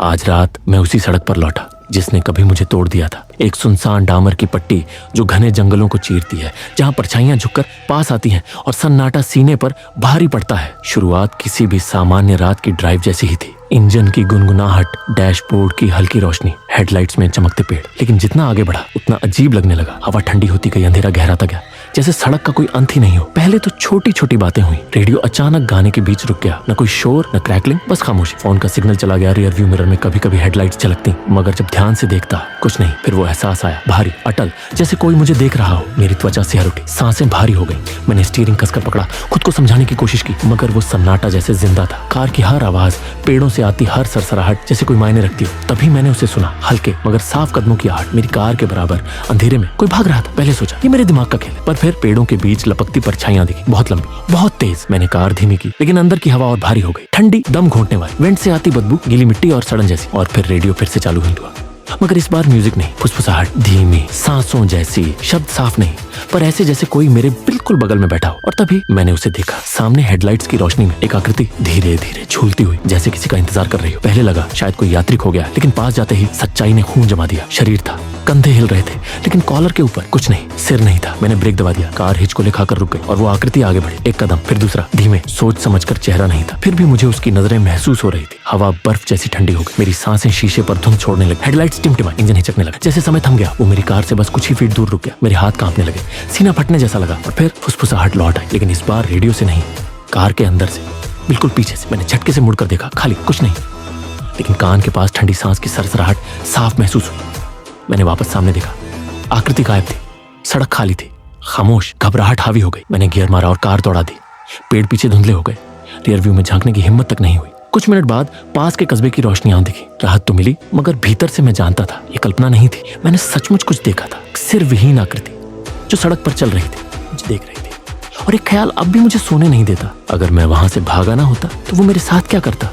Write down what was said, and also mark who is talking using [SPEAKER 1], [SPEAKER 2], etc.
[SPEAKER 1] आज रात मैं उसी सड़क पर लौटा जिसने कभी मुझे तोड़ दिया था। एक सुनसान डामर की पट्टी जो घने जंगलों को चीरती है, जहां परछाइयां झुककर पास आती हैं और सन्नाटा सीने पर भारी पड़ता है। शुरुआत किसी भी सामान्य रात की ड्राइव जैसी ही थी। इंजन की गुनगुनाहट, डैशबोर्ड की हल्की रोशनी, हेडलाइट्स में चमकते पेड़। लेकिन जितना आगे बढ़ा उतना अजीब लगने लगा। हवा ठंडी होती गई, अंधेरा गहराता गया, जैसे सड़क का कोई अंत ही नहीं हो। पहले तो छोटी छोटी बातें हुई। रेडियो अचानक गाने के बीच रुक गया। न कोई शोर, न क्रैकलिंग, बस खामोशी। फोन का सिग्नल चला गया। रियर व्यू मिरर में कभी कभी हेडलाइट्स झलकती, मगर जब ध्यान से देखता कुछ नहीं। फिर वो एहसास आया, भारी, अटल, जैसे कोई मुझे देख रहा हो। मेरी त्वचा सिहर उठी, सांसें भारी हो गई। मैंने स्टीयरिंग कसकर पकड़ा, खुद को समझाने की कोशिश की, मगर वो सन्नाटा जैसे जिंदा था। कार की हर आवाज, पेड़ों से आती हर सरसराहट जैसे कोई मायने रखती हो। तभी मैंने उसे सुना, हल्के मगर साफ कदमों की आहट। मेरी कार के बराबर अंधेरे में कोई भाग रहा था। पहले सोचा ये मेरे दिमाग का खेल है, पर फिर पेड़ों के बीच लपकती परछाइयां दिखी, बहुत लंबी, बहुत तेज। मैंने कार धीमी की, लेकिन अंदर की हवा और भारी हो गई, ठंडी, दम घोंटने वाली। वेंट से आती बदबू, गीली मिट्टी और सड़न जैसी। और फिर रेडियो फिर से चालू हुआ, मगर इस बार म्यूजिक नहीं, फुसफुसाहट, धीमी, सांसों जैसी। शब्द साफ नहीं, पर ऐसे जैसे कोई मेरे बिल्कुल बगल में बैठा हो। और तभी मैंने उसे देखा। सामने हेडलाइट्स की रोशनी में एक आकृति धीरे धीरे झूलती हुई, जैसे किसी का इंतजार कर रही हो। पहले लगा शायद कोई यात्री खो गया, लेकिन पास जाते ही सच्चाई ने खून जमा दिया। शरीर था, कंधे हिल रहे थे, लेकिन कॉलर के ऊपर कुछ नहीं, सिर नहीं था। मैंने ब्रेक दबा दिया, कार हिचकोले खाकर रुक गई और वो आकृति आगे बढ़ी। एक कदम, फिर दूसरा, धीमे, सोच समझकर। चेहरा नहीं था, फिर भी मुझे उसकी नजरें महसूस हो रही थी। हवा बर्फ जैसी ठंडी हो गई। मेरी सांसें शीशे पर धुंध छोड़ने लगी। हेडलाइट्स टिमटिमाई, इंजन हिचकने लगा। जैसे समय थम गया। वो मेरी कार से बस कुछ ही फीट दूर रुक गया। मेरे हाथ कांपने लगे, सीना फटने जैसा लगा। और फिर फुसफुसाहट लौट आई, लेकिन इस बार रेडियो से नहीं, कार के अंदर से, बिल्कुल पीछे से। मैंने झटके से मुड़कर देखा, खाली, कुछ नहीं, लेकिन कान के पास ठंडी सांस की सरसराहट साफ महसूस हुई। मैंने वापस सामने देखा, आकृति गायब थी, सड़क खाली थी, खामोश। घबराहट हावी हो गई। मैंने गियर मारा और कार दौड़ा दी। पेड़ पीछे धुंधले हो गए, रियर व्यू में झांकने की हिम्मत तक नहीं हुई। कुछ मिनट बाद पास के कस्बे की रोशनियां दिखी। राहत तो मिली, मगर भीतर से मैं जानता था ये कल्पना नहीं थी। मैंने सचमुच कुछ देखा था। सिर विहीन आकृति जो सड़क पर चल रही थी, मुझे देख रही थी। और एक ख्याल अब भी मुझे सोने नहीं देता। अगर मैं वहां से भागा ना होता तो वो मेरे साथ क्या करता।